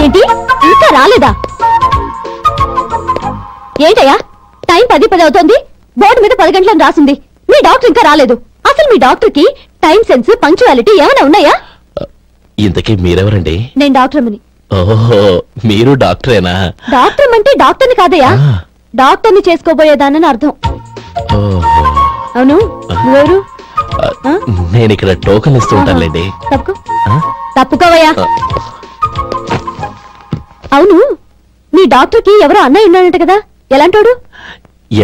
ఏంటి ఇంకా రాలేదా? ఏంటయ్యా టైం 10 అవుతోంది, బోర్డు మీద 10 గంటలను రాసింది. మీ డాక్టర్ ఇంకా రాలేదు. అసలు మీ డాక్టర్ కి టైం సెన్స్, పంక్చువాలిటీ ఏమైనా ఉన్నాయా? ఇంతకీ మీరెవరండి? నేను డాక్టర్ని. ఓహో, మీరు డాక్టరేనా? డాక్టర్ అంటే డాక్టర్ని కాదయ్యా, డాక్టర్ని చేసుకోబోయేదానని అర్థం. అవును, నువ్వెవరు? నేను ఇక్కడ టోకన్ ఇస్తూ ఉంటానులేండి. తప్పుకోవయ్యా. అవును, మీ డాక్టర్ కి ఎవరో అన్నయ్య ఉన్నాడంట కదా, ఎలాంటోడు?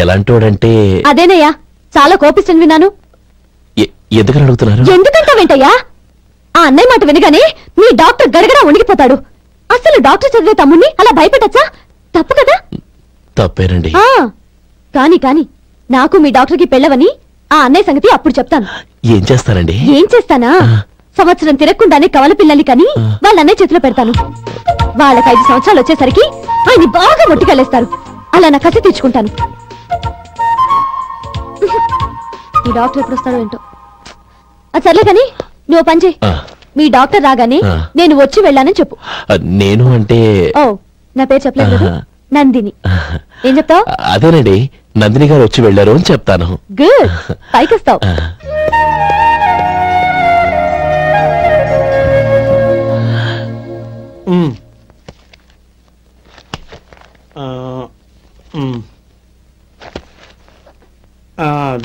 ఎలాంటోడంటే అదేనయ్యా, చాలా కోపిస్తుంది విన్నాను. ఎందుకని అడుగుతున్నారు? ఎందుకంటా వెంటయ్యా, ఆ అన్నయ్య మాట వినగానే మీ డాక్టర్ గడగడా ఉణిగిపోతాడు. అసలు డాక్టర్ చదివే తమ్ముణ్ణి అలా భయపెట్టచ్చా? తప్పు కదా? తప్పేనండి. కాని కాని నాకు మీ డాక్టర్ కి పెళ్ళవని ఆ అన్నయ్య సంగతి అప్పుడు చెప్తాను. ఏం చేస్తానండి? ఏం చేస్తానా, సంవత్సరం తిరగకుండానే కవల పిల్లల్ని కని వాళ్ళ అన్నయ్య చేతిలో పెడతాను. వాళ్ళకి 5 సంవత్సరాలు వచ్చేసరికి ఆయన్ని బాగా మొట్టికెళ్ళేస్తారు. అలా నా కసి తీర్చుకుంటాను. ఈ డాక్టర్ ఎప్పుడు వస్తాడో ఏంటో. అది సర్లే కాని నువ్వు పని చేయి. మీ డాక్టర్ రాగానే నేను వచ్చి వెళ్ళానని చెప్పు. నేను అంటే ఓ, నా పేరు చెప్పలేదు కదా, నందిని. ఏం చెప్తావు? అదేనండి, నందిని గారు వచ్చి వెళ్ళారు అని చెప్తాను. గుడ్, పైకొస్తావు.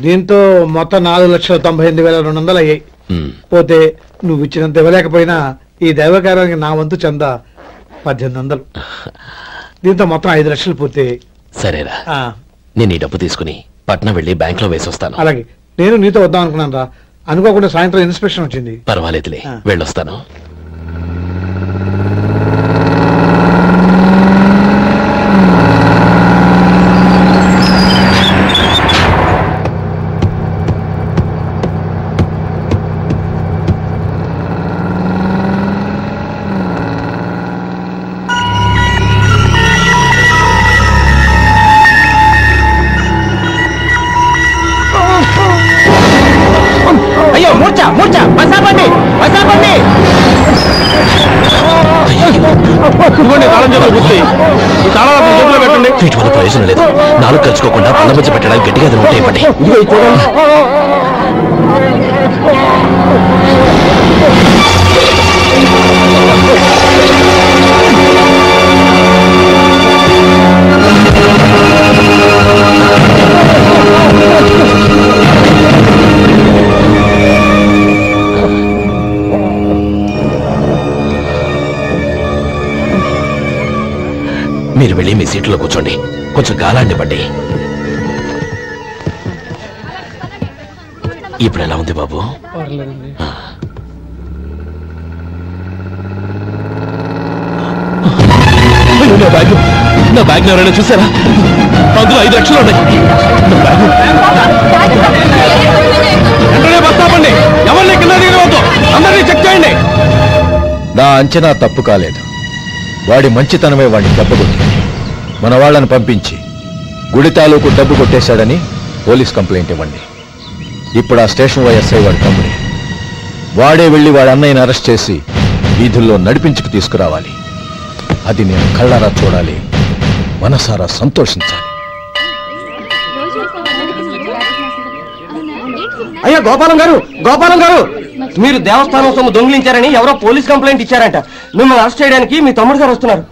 దీంతో మొత్తం 4,98,200 అయ్యాయి. పోతే నువ్వు ఇచ్చినంత ఇవ్వలేకపోయినా ఈ దైవకార్యానికి నా వంతు చందా 1800. దీంతో మొత్తం 5 లక్షలు పూర్తి. సరేరా, నేను ఈ డబ్బు తీసుకుని పట్నం వెళ్ళి బ్యాంక్ లో వేసి వస్తాను. అలాగే, నేను నీతో వద్దాం అనుకున్నాను రా, అనుకోకుండా సాయంత్రం ఇన్స్పెక్షన్ వచ్చింది. పర్వాలేదులే, వెళ్ళొస్తాను. వీటి వల్ల ప్రయోజనం లేదు. 4 ఖర్చుకోకుండా పళ్ళ మధ్య పెట్టడానికి గట్టిగా అది ఉంటే ఇవ్వండి. మీరు వెళ్ళి మీ సీట్లో కూర్చోండి, కొంచెం గాలాండి పడ్డి. ఇప్పుడు ఎలా ఉంది బాబు? నా బ్యాగ్ ఎవరైనా చూసారా? అందులో 5 లక్షలు ఉన్నాయి. బస్తాపండి, ఎవరిని కింద దిగవద్దు, అందరినీ చెక్ చేయండి. నా అంచనా తప్పు కాలేదు. వాడి మంచితనమే వాడిని దెబ్బకొట్టింది. మన వాళ్ళని పంపించి గుడి తాలూకు డబ్బు కొట్టేశాడని పోలీస్ కంప్లైంట్ ఇవ్వండి. ఇప్పుడు ఆ స్టేషన్ వైఎస్ఐ వాడి తమ్ముడే. వాడే వెళ్ళి వాడి అన్నయ్యని అరెస్ట్ చేసి వీధుల్లో నడిపించుకు తీసుకురావాలి. అది నేను కళ్ళారా చూడాలి, మనసారా సంతోషించాలి. అయ్యా గోపాలం గారు, గోపాలం గారు, మీరు దేవస్థానం సొమ్ము దొంగిలించారని ఎవరో పోలీస్ కంప్లైంట్ ఇచ్చారంట. మిమ్మల్ని అరెస్ట్ చేయడానికి మీ తమ్ముడు గారు వస్తున్నారు.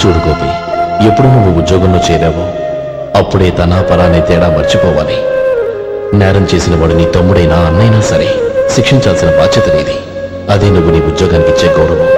చూడు గోపి, ఎప్పుడు నువ్వు ఉద్యోగంలో చేరావో అప్పుడే తన పరానే తేడా మర్చిపోవాలి. నేరం చేసిన వాడు నీ తమ్ముడైనా అన్నైనా సరే శిక్షించాల్సిన బాధ్యత నీది. అదే నువ్వు నీ ఉద్యోగానికి ఇచ్చే గౌరవం.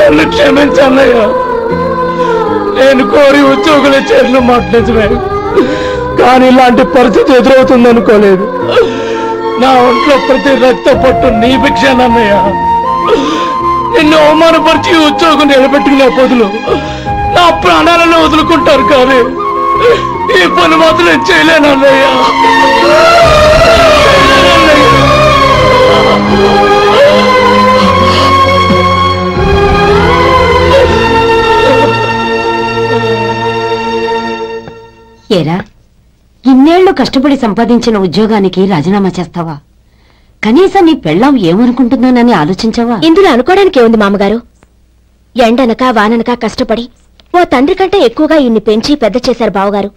నన్ను క్షమించన్నయ్య. నేను కోరి ఉద్యోగులు ఇచ్చేట్లు మాట్లాడమే, కానీ ఇలాంటి పరిస్థితి ఎదురవుతుంది అనుకోలేదు. నా ఒంట్లో ప్రతి రక్త పట్టు నీ భిక్షానన్నయ్య. నిన్ను అవమానపరిచి ఉద్యోగం నిలబెట్టుకునే బదులు నా ప్రాణాలను వదులుకుంటారు, కానీ ఈ పని మాత్రం నేను చేయలేనన్నయ్య. ఏరా, ఇన్నేళ్లు కష్టపడి సంపాదించిన ఉద్యోగానికి రాజీనామా చేస్తావా? కనీసం నీ పెళ్ళాం ఏమనుకుంటుందోనని ఆలోచించావా? ఇందులో అనుకోవడానికి ఏముంది మామగారు? ఎండనక వాననక కష్టపడి ఓ తండ్రి కంటే ఎక్కువగా ఈయన్ని పెంచి పెద్ద చేశారు బావగారు.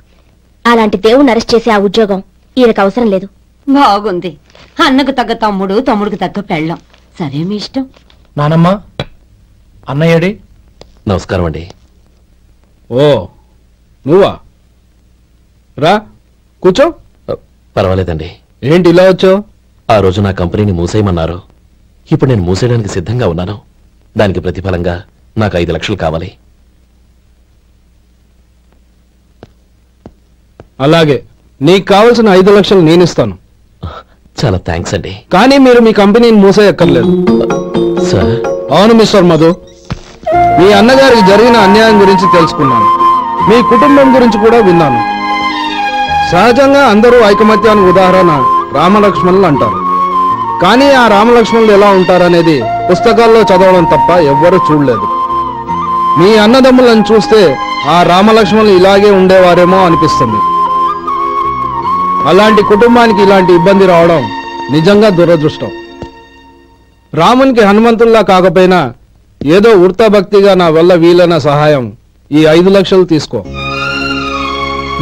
అలాంటి దేవుణ్ణి అరెస్ట్ చేసే ఆ ఉద్యోగం ఈయనకు అవసరం లేదు. బాగుంది. అన్నకు తగ్గ తమ్ముడు, తమ్ముడికి తగ్గ పెళ్ళాం. సరే, మీ ఇష్టం. నానమ్మ, అన్నయ్యడి. నమస్కారం అండి. ఓ నువ్వా? రా కూర్చో. పర్వాలేదండి. ఏంటి ఇలా వచ్చావు? ఆ రోజు నా కంపెనీని మూసేయమన్నారు. ఇప్పుడు నేను మూసేయడానికి సిద్ధంగా ఉన్నాను. దానికి ప్రతిఫలంగా నాకు 5 లక్షలు కావాలి. అలాగే, నీకు కావలసిన 5 లక్షలు నేను ఇస్తాను. చాలా థ్యాంక్స్ అండి. కానీ మీరు మీ కంపెనీని మూసేయక్కర్లేదు. సార్, అవును మిస్టర్ మధు, మీ అన్నగారికి జరిగిన అన్యాయం గురించి తెలుసుకున్నాను. మీ కుటుంబం గురించి కూడా విన్నాను. సహజంగా అందరూ ఐకమత్యానికి ఉదాహరణ రామలక్ష్మణులు అంటారు. కానీ ఆ రామలక్ష్మణులు ఎలా ఉంటారనేది పుస్తకాల్లో చదవడం తప్ప ఎవ్వరూ చూడలేదు. మీ అన్నదమ్ములను చూస్తే ఆ రామలక్ష్మణులు ఇలాగే ఉండేవారేమో అనిపిస్తుంది. అలాంటి కుటుంబానికి ఇలాంటి ఇబ్బంది రావడం నిజంగా దురదృష్టం. రామునికి హనుమంతుల్లా కాకపోయినా ఏదో వృత్తభక్తిగా నా వల్ల వీలైన సహాయం ఈ 5 లక్షలు తీసుకో.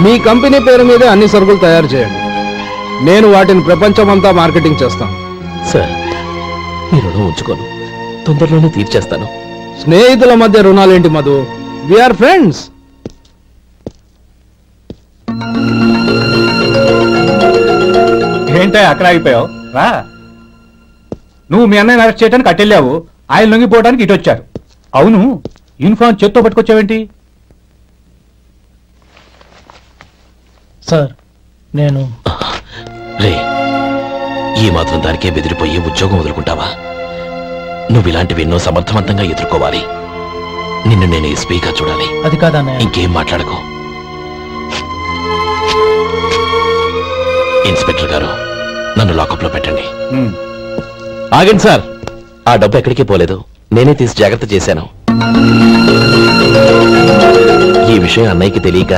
మీ కంపెనీ పేరు మీదే అన్ని సరుకులు తయారు చేయండి. నేను వాటిని ప్రపంచమంతా మార్కెటింగ్ చేస్తాను. సార్, మీ రుణం ఉంచుకోను. తొందరలోనే తీర్చేస్తాను. స్నేహితుల మధ్య రుణాలేంటి మధు? We are friends. ఏంటో అక్కడ ఆగిపోయావు? రా. నువ్వు మీ అన్నయ్యని అరెస్ట్ చేయడానికి అట్టెళ్ళావు, ఆయన లొంగిపోవడానికి ఇటు వచ్చారు. అవును, యూనిఫామ్ చేత్తో పట్టుకొచ్చావేంటి? సార్, నేను రే, ఈ మాత్రం దానికే బెదిరిపోయి ఉద్యోగం వదులుకుంటావా? నువ్వు ఇలాంటివి ఎన్నో సమర్థవంతంగా ఎదుర్కోవాలి. నిన్ను నేను ఎస్పీగా చూడాలి. అది కాదన్నయ్య. ఇంకేం మాట్లాడకు. ఇన్స్పెక్టర్ గారు, నన్ను లాకప్ లో పెట్టండి. ఆగండి సార్, ఆ డబ్బు ఎక్కడికి పోలేదు. నేనే తీసి జాగ్రత్త చేశాను. ఈ విషయం అన్నయ్యకి తెలియక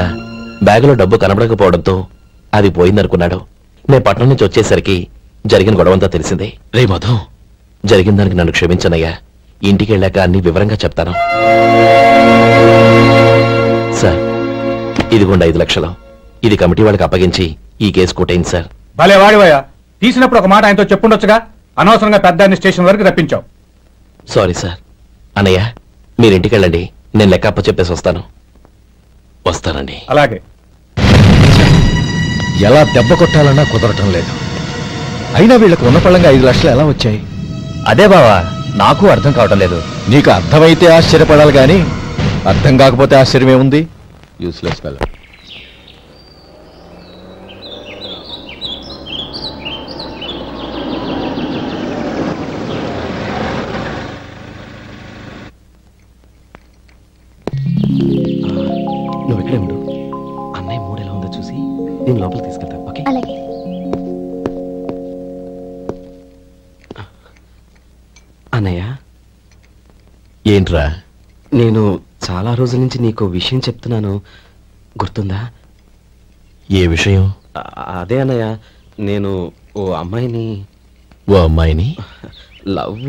బ్యాగులో డబ్బు కనబడకపోవడంతో అది పోయిందనుకున్నాడు. నేను పట్నం నుంచి వచ్చేసరికి జరిగిన గొడవంతా తెలిసిందే. రే మధు, జరిగిన దానికి నన్ను క్షమించనయ్యా. ఇంటికి వెళ్ళాక అన్ని వివరంగా చెప్తాను. సార్, ఇదిగోండి 5 లక్షలు. ఇది కమిటీ వాళ్ళకి అప్పగించి ఈ కేసు కొట్టేయండి సార్. భలే వాడివయ్యా, తీసినప్పుడు ఒక మాట ఆయనతో చెప్పుండొచ్చుగా. అనవసరంగా పెద్ద స్టేషన్ వరకు రప్పించావు. Sorry sir. అన్నయ్య, మీరింటికి వెళ్ళండి. నేను లెక్క అప్ప చెప్పేసి వస్తాను. వస్తానండి. అలాగే. ఎలా దెబ్బ కొట్టాలన్నా కుదరటం లేదు. అయినా వీళ్ళకు ఉన్న పళ్ళంగా 5 లక్షలు ఎలా వచ్చాయి? అదే బావా, నాకు అర్థం కావటం లేదు. నీకు అర్థమైతే ఆశ్చర్యపడాలి కానీ అర్థం కాకపోతే ఆశ్చర్యమేముంది? Useless fellow. నువ్వు ఇక్కడే ఉండు. అన్నయ్య మూడు ఎలా ఉందో చూసి నేను లోపలికి తీసుకెళ్తాను. ఓకే? అలాగే. అన్నయ్య, ఏంట్రా? నేను చాలా రోజుల నుంచి నీకు విషయం చెప్తున్నాను, గుర్తుందా? ఏ విషయం? అదే అన్నయ్య, నేను ఓ అమ్మాయిని ఓ అమ్మాయిని లవ్.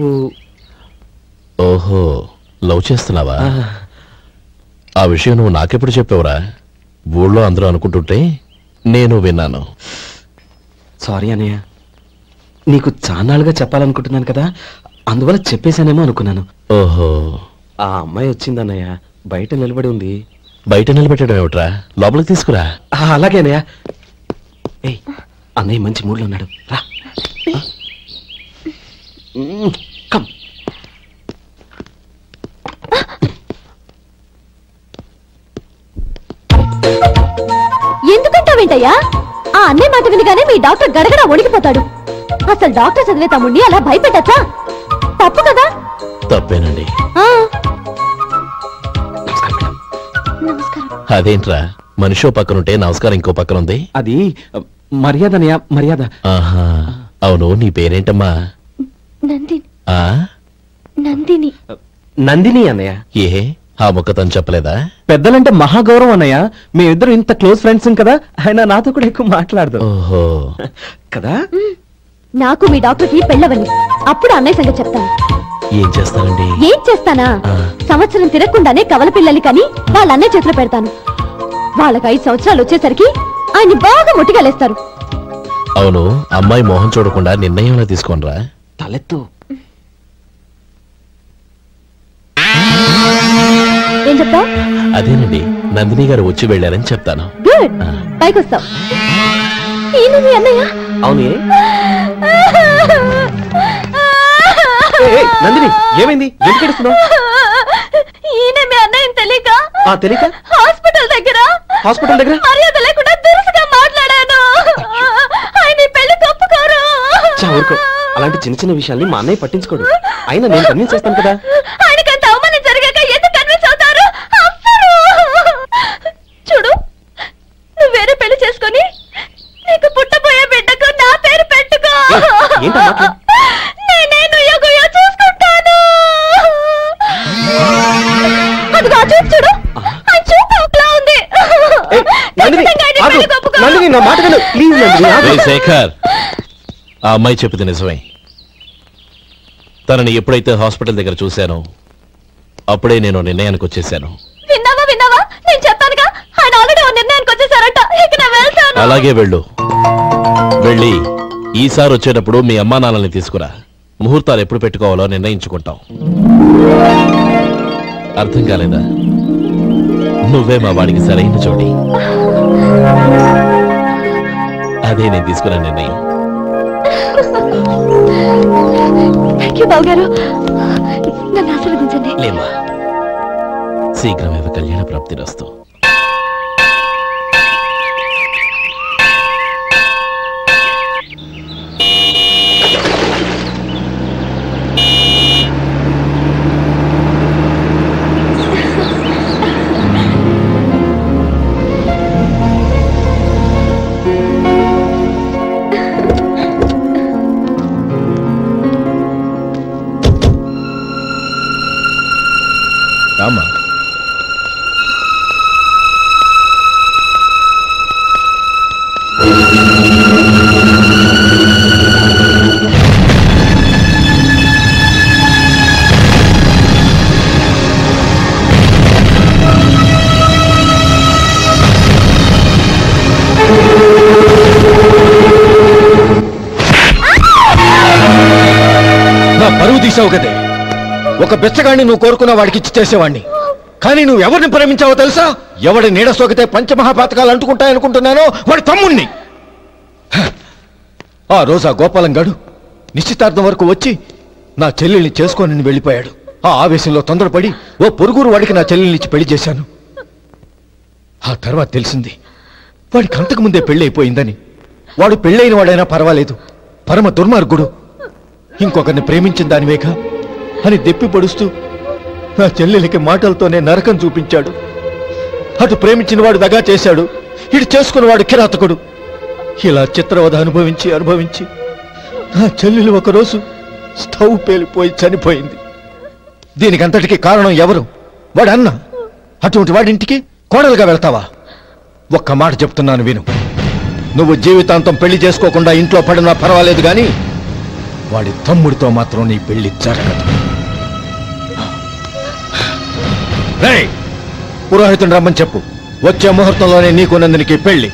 ఓహో, లవ్ చేస్తున్నావా? ఆ విషయం నువ్వు నాకెప్పుడు చెప్పావురా? ఊళ్ళో అందరూ అనుకుంటుంటే నేను విన్నాను. సారీ అన్నయ్య, నీకు చాన్నాళ్ళుగా చెప్పాలనుకుంటున్నాను కదా, అందువల్ల చెప్పేశానేమో అనుకున్నాను. ఓహో, ఆ అమ్మాయి వచ్చిందన్నయ్య, బయట నిలబడి ఉంది. బయట నిలబెట్టడం ఏమిట్రా? లోపలికి తీసుకురా. అలాగే అన్నయ్య. ఏయ్, అన్నయ్య మంచి మూడ్లో ఉన్నాడు, రా. కమ్. ఏంటయ్యా? ఆ అన్నయ్య మాట వినగానే మీ డాక్టర్ గడగడ వణికిపోతాడు. అసలు డాక్టర్ చదివే తమ్ముడిని అలా భయపెట్టచ్చా? తప్పు కదా? తప్పేనండి. అదేంట్రా, మనిషో పక్కనుంటే నమస్కారం ఇంకో పక్కన ఉంది? అది మర్యాదనయ్యా, మర్యాద. ఆహా, అవును, నీ పేరేంటమ్మా? నందిని. ఆ నందిని. నందిని అన్నయ్య. ఏ ఆ ముక్క తను చెప్పలేదా? పెద్దలంటే మహాగౌరవం అన్నయ్య. మేమిద్దరం ఇంత క్లోజ్ ఫ్రెండ్స్ కదా, ఆయన నాతో కూడా ఎక్కువ మాట్లాడదు. ఓహో కదా. నాకు మీ డాక్టర్కి పెళ్ళవని, అప్పుడు అన్నయ్య సంగతి చెప్తాను. ఏం చేస్తానండి? ఏం చేస్తానా? సంవత్సరం తిరగకుండానే కవల పిల్లల్ని కని వాళ్ళ అన్నయ్య చేతిలో పెడతాను. వాళ్ళకి 5 సంవత్సరాలు వచ్చేసరికి ఆయన్ని బాగా ముట్టిగలేస్తారు. అవును, అమ్మాయి మోహం చూడకుండా నిర్ణయంలో తీసుకోనరా. తలెత్తు. ఏం చెప్తావు? అదేనండి, నందిని గారు వచ్చి వెళ్ళారని చెప్తాను. గుడ్, పైకొస్తావు. ఈయన మీ అన్నయ్య? అవును. నందిని, ఏమైంది? ఎందుకు ఏడుస్తున్నావు? ఈయన మీ అన్నయ్యని తెలియక తెలియక హాస్పిటల్ దగ్గర మర్యాద లేకుండా దురుసుగా మాట్లాడాను. ఆయన పెళ్లి తప్పుకోరు. ఊరుకో, అలాంటి చిన్న చిన్న విషయాల్ని మా అన్నయ్య పట్టించుకోడు. అయినా నేను కన్విన్స్ చేస్తాను కదా. ఆయనకంత అవమానం జరిగాక ఎందుకు కన్విన్స్ అవుతారు? చూడు, నువ్వు వేరే పెళ్లి చేసుకొని నీకు పుట్టబోయే బిడ్డకు నా పేరు పెట్టుకో. నేనే నుయ్యో చూసుకుంటాను. అదిగో ఆ చూపు చూడు, ఆ చూపు ఒకలా ఉంది. శేఖర్, ఆ అమ్మాయి చెప్పింది నిజమే. తనని ఎప్పుడైతే హాస్పిటల్ దగ్గర చూశానో అప్పుడే నేను నిర్ణయానికి వచ్చేసాను. విన్నావా? నేను చెప్పానుగా, ఆయన ఆల్రెడీ నిర్ణయానికి వచ్చేసారట. ఇక నేను వెళ్తాను. అలాగే వెళ్ళు. వెళ్ళి ఈసారి వచ్చేటప్పుడు మీ అమ్మా నాన్నల్ని తీసుకురా. ముహూర్తాలు ఎప్పుడు పెట్టుకోవాలో నిర్ణయించుకుంటాం. అర్థం కాలేదా? నువ్వే మా వాడికి సరైన చోటి. అదే నేను తీసుకున్న నిర్ణయం. బాబు గారు, నన్ను ఆశీర్వదించండి. లేమా, శీఘ్రమేవ కళ్యాణ ప్రాప్తిరస్తు. రామా, నా పరువు తీసావు కదే. ఒక బెచ్చగాడిని నువ్వు కోరుకున్న వాడికి ఇచ్చి చేసేవాడిని. కానీ నువ్వు ఎవరిని ప్రేమించావో తెలుసా? ఎవడి నీడ సోకితే పంచమహాపాతకాలు అంటుకుంటాయనుకుంటున్నానో వాడి తమ్ముణ్ణి. ఆ రోజు ఆ గోపాలం గాడు నిశ్చితార్థం వరకు వచ్చి నా చెల్లెల్ని చేసుకోనని వెళ్ళిపోయాడు. ఆ ఆవేశంలో తొందరపడి ఓ పొరుగురు వాడికి నా చెల్లెల్ని ఇచ్చి పెళ్లి చేశాను. ఆ తర్వాత తెలిసింది వాడికి అంతకుముందే పెళ్లి అయిపోయిందని. వాడు పెళ్ళైన వాడైనా పర్వాలేదు, పరమ దుర్మార్గుడు. ఇంకొకరిని ప్రేమించిన దానివేగా అని దెప్పి పొడుస్తూ నా చెల్లెలికి మాటలతోనే నరకం చూపించాడు. అటు ప్రేమించిన వాడు దగా చేశాడు, ఇటు చేసుకున్నవాడు కిరాతకుడు. ఇలా చిత్రవధ అనుభవించి నా చెల్లెలు ఒకరోజు స్టవ్ పేలిపోయి చనిపోయింది. దీనికంతటికీ కారణం ఎవరు? వాడు అన్న. అటువంటి వాడింటికి కోడలుగా వెళ్తావా? ఒక్క మాట చెప్తున్నాను విను. నువ్వు జీవితాంతం పెళ్లి చేసుకోకుండా ఇంట్లో పడినా పర్వాలేదు, కానీ వాడి తమ్ముడితో మాత్రం నీ పెళ్లి జరగదు. పురోహితుని రమ్మని చెప్పు. వచ్చే ముహూర్తంలోనే నీకు నందినికి పెళ్లి.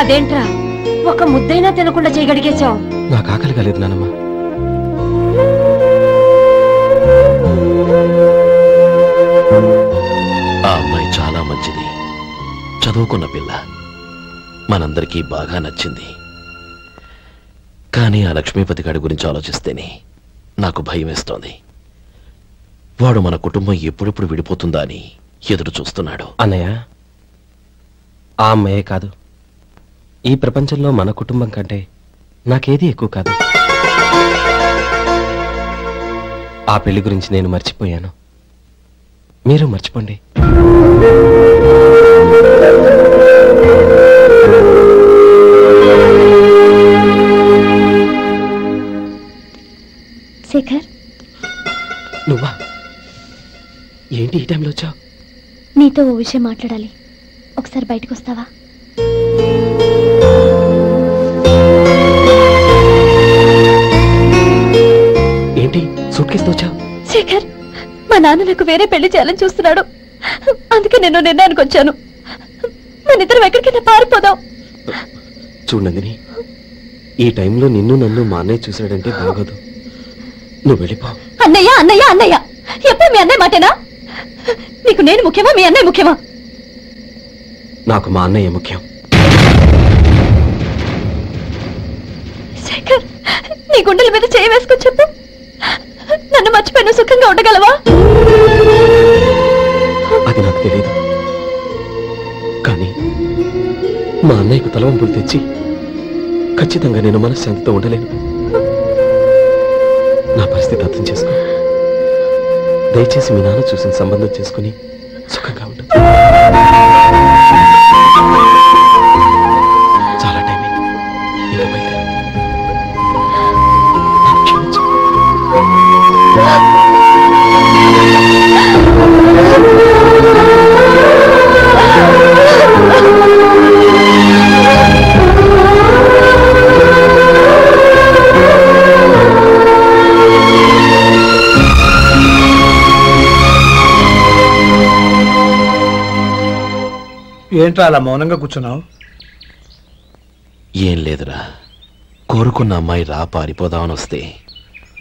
అదేంట్రా, ఒక ముద్దైనా తినకుండా చేయగడిగేశావు? నాకు ఆకలి కాలేదు నానమ్మ. ఆ అమ్మాయి చాలా మంచిది, చదువుకున్న పిల్ల, మనందరికీ బాగా నచ్చింది. కానీ ఆ లక్ష్మీపతి గారి గురించి ఆలోచిస్తేనే నాకు భయం వేస్తోంది. వాడు మన కుటుంబం ఎప్పుడెప్పుడు విడిపోతుందా అని ఎదురు చూస్తున్నాడు. అన్నయ్య, ఆ అమ్మాయే కాదు, ఈ ప్రపంచంలో మన కుటుంబం కంటే నాకేది ఎక్కువ కాదు. ఆ పెళ్లి గురించి నేను మర్చిపోయాను, మీరు మర్చిపోండి. శేఖర్, నువ్వా? ఏంటి ఈ టైంలో వచ్చావు? నీతో ఓ విషయం మాట్లాడాలి. ఒకసారి బయటకు వస్తావా? ఏంటి సూట్ కేసుతో వచ్చావు? శేఖర్, మా నాన్న నాకు వేరే పెళ్లి చేయాలని చూస్తున్నాడు. అందుకే నేను నిర్ణయానికి వచ్చాను. మనిద్దరం ఎక్కడికైనా పారిపోదాం. చూడు నందిని, ఈ టైంలో నిన్ను నన్ను మా అన్నయ్య చూశాడంటే బాగోదు. నువ్వు వెళ్ళిపో. అన్నయ్య అన్నయ్య అన్నయ్య, ఎప్పుడు మీ అన్నయ్య మాటేనా? నీకు నేను ముఖ్యమా, మీ అన్నయ్య ముఖ్యమా? నాకు మా అన్నయ్య ముఖ్యం. శేఖర్, నీ గుండెల మీద చేయి వేసుకొని చెప్పు, నన్ను మర్చిపోయిన సుఖంగా ఉండగలవా? అది నాకు తెలియదు, కానీ మా అన్నయ్యకు తలవంపులు తెచ్చి ఖచ్చితంగా నేను మనశ్శాంతితో ఉండలేను. నా పరిస్థితి అర్థం చేసుకో. దయచేసి మీ నాన్న చూసిన సంబంధం చేసుకుని సుఖంగా ఉండు. చాలా టైం అయింది, ఇంకా బయలుదేరు. నన్ను క్షమించు. ఏంట్రా అలా మౌనంగా కూర్చున్నావు? ఏం లేదురా, కోరుకున్న అమ్మాయి రా పారిపోదామని వస్తే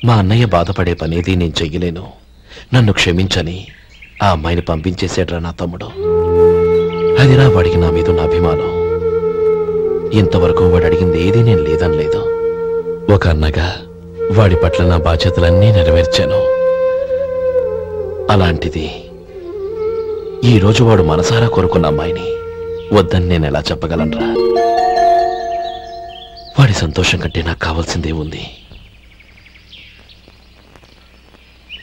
మా అన్నయ్య బాధపడే పనేది నేను చెయ్యలేను, నన్ను క్షమించని ఆ అమ్మాయిని పంపించేసాడ్రా నా తమ్ముడు. అదిరా వాడికి నా మీద ఉన్న అభిమానం. ఇంతవరకు వాడు అడిగింది ఏదీ నేను లేదనలేదు. ఒక అన్నగా వాడి పట్ల నా బాధ్యతలన్నీ నెరవేర్చాను. అలాంటిది ఈరోజు వాడు మనసారా కోరుకున్న అమ్మాయిని వద్దని నేను ఎలా చెప్పగలనరా? వాడి సంతోషం కంటే నాకు కావాల్సిందే ఉంది.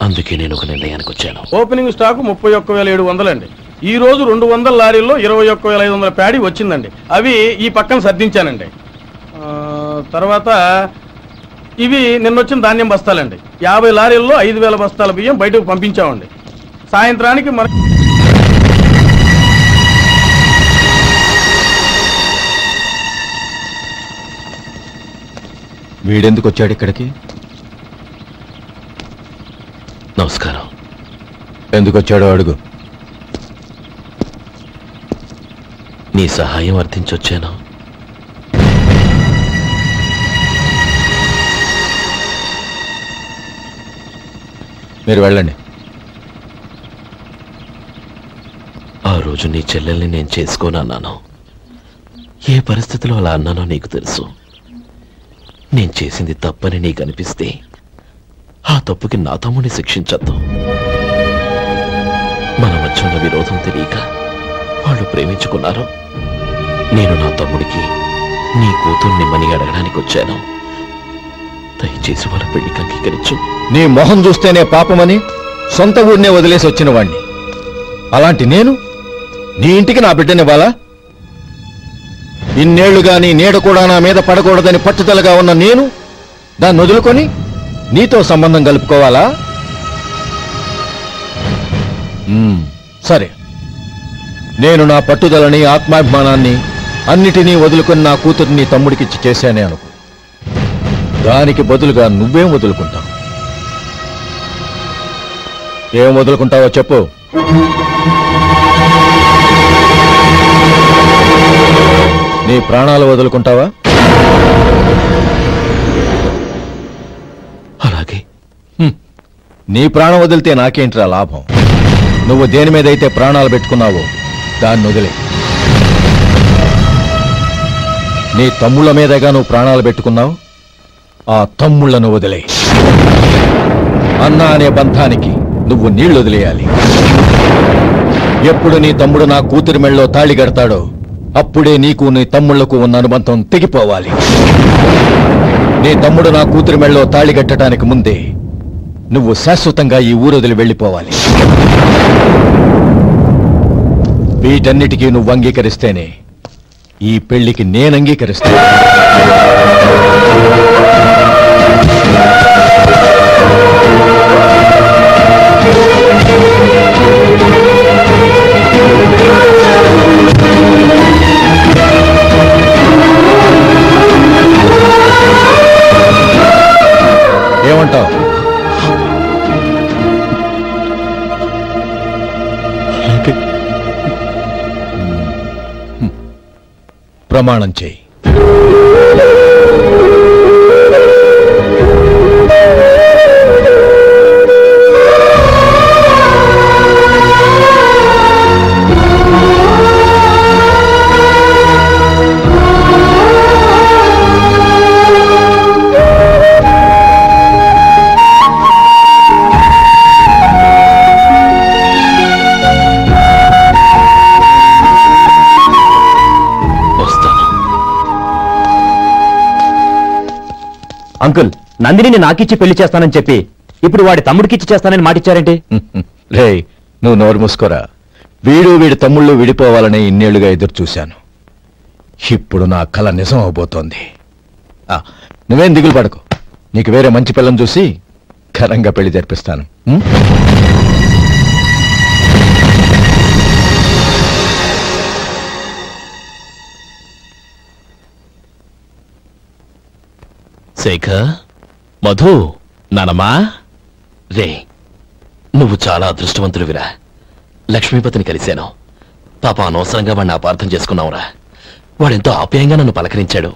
అందుకే నేను ఒక నిర్ణయానికి వచ్చాను. ఓపెనింగ్ స్టాక్ 31,700 అండి. ఈ రోజు 200 లారీల్లో 21,500 ప్యాడీ వచ్చిందండి. అవి ఈ పక్కన సర్దించానండి. తర్వాత ఇవి నిన్నొచ్చిన ధాన్యం బస్తాలండి. 50 లారీల్లో 5,000 బస్తాల బియ్యం బయటకు పంపించామండి. సాయంత్రానికి మన వీడెందుకు వచ్చాడు ఇక్కడికి? నమస్కారం. ఎందుకు వచ్చాడో అడుగు. నీ సహాయం అర్థించొచ్చాను. మీరు వెళ్ళండి. ఆ రోజు నీ చెల్లెల్ని నేను చేసుకోనన్నాను. ఏ పరిస్థితిలో అలా అన్నానో నీకు తెలుసు. నేను చేసింది తప్పని నీకు అనిపిస్తే ఆ తప్పుకి నా తమ్ముడిని శిక్షించద్దు. మన మధ్య ఉన్న విరోధం తెలియక వాళ్ళు ప్రేమించుకున్నారు. నేను నా తమ్ముడికి నీ కూతుర్ని మని అడగడానికి వచ్చాను. దయచేసి వాళ్ళ పెళ్లికి అంగీకరించు. నీ మొహం చూస్తేనే పాపమని సొంత ఊరినే వదిలేసి వచ్చిన వాణ్ణి. అలాంటి నేను నీ ఇంటికి నా బిడ్డనివ్వాలా? ఇన్నేళ్లుగా నీ నీడ కూడా నా మీద పడకూడదని పట్టుదలగా ఉన్న నేను దాన్ని వదులుకొని నీతో సంబంధం కలుపుకోవాలా? సరే, నేను నా పట్టుదలని ఆత్మాభిమానాన్ని అన్నిటినీ వదులుకొని నా కూతుర్ని తమ్ముడికిచ్చి చేశానే అనుకో. దానికి బదులుగా నువ్వేం వదులుకుంటావు? ఏం వదులుకుంటావో చెప్పు. నీ ప్రాణాలు వదులుకుంటావా? అలాగే. నీ ప్రాణం వదిలితే నాకేంట్రా లాభం? నువ్వు దేని మీదైతే ప్రాణాలు పెట్టుకున్నావో దాన్ని వదిలే. నీ తమ్ముళ్ళ మీదగా నువ్వు ప్రాణాలు పెట్టుకున్నావు. ఆ తమ్ముళ్లను వదిలే. అన్న అనే బంధానికి నువ్వు నీళ్లు వదిలేయాలి. ఎప్పుడు నీ తమ్ముడు నా కూతురి మెళ్ళలో తాళి కడతాడో అప్పుడే నీకు నీ తమ్ముళ్లకు ఉన్న అనుబంధం తెగిపోవాలి. నీ తమ్ముడు నా కూతురి మెళ్ళలో తాళి కట్టడానికి ముందే నువ్వు శాశ్వతంగా ఈ ఊరొదిలి వెళ్ళిపోవాలి. వీటన్నిటికీ నువ్వు అంగీకరిస్తేనే ఈ పెళ్లికి నేను అంగీకరిస్తాను. ఏమంటావు? ప్రమాణం చేయి. అంకుల్, నందిని నాకిచ్చి పెళ్లి చేస్తానని చెప్పి ఇప్పుడు వాడి తమ్ముడికిచ్చి చేస్తానని మాటిచ్చారేంటి? రే, నువ్వు నోరు మూసుకోరా. వీడి తమ్ముళ్ళు విడిపోవాలని ఇన్నేళ్లుగా ఎదురు చూశాను. ఇప్పుడు నా కల నిజం అవబోతోంది. నువ్వేం దిగులు పడకు. నీకు వేరే మంచి పిల్లని చూసి ఘనంగా పెళ్లి జరిపిస్తాను. శేఖర్, మధు, నానమ్మా, రే, నువ్వు చాలా అదృష్టవంతుడివిరా. లక్ష్మీపతిని కలిశాను. పాప అనవసరంగా వాడిని అపార్థం చేసుకున్నావురా. వాడెంతో ఆప్యాయంగా నన్ను పలకరించాడు.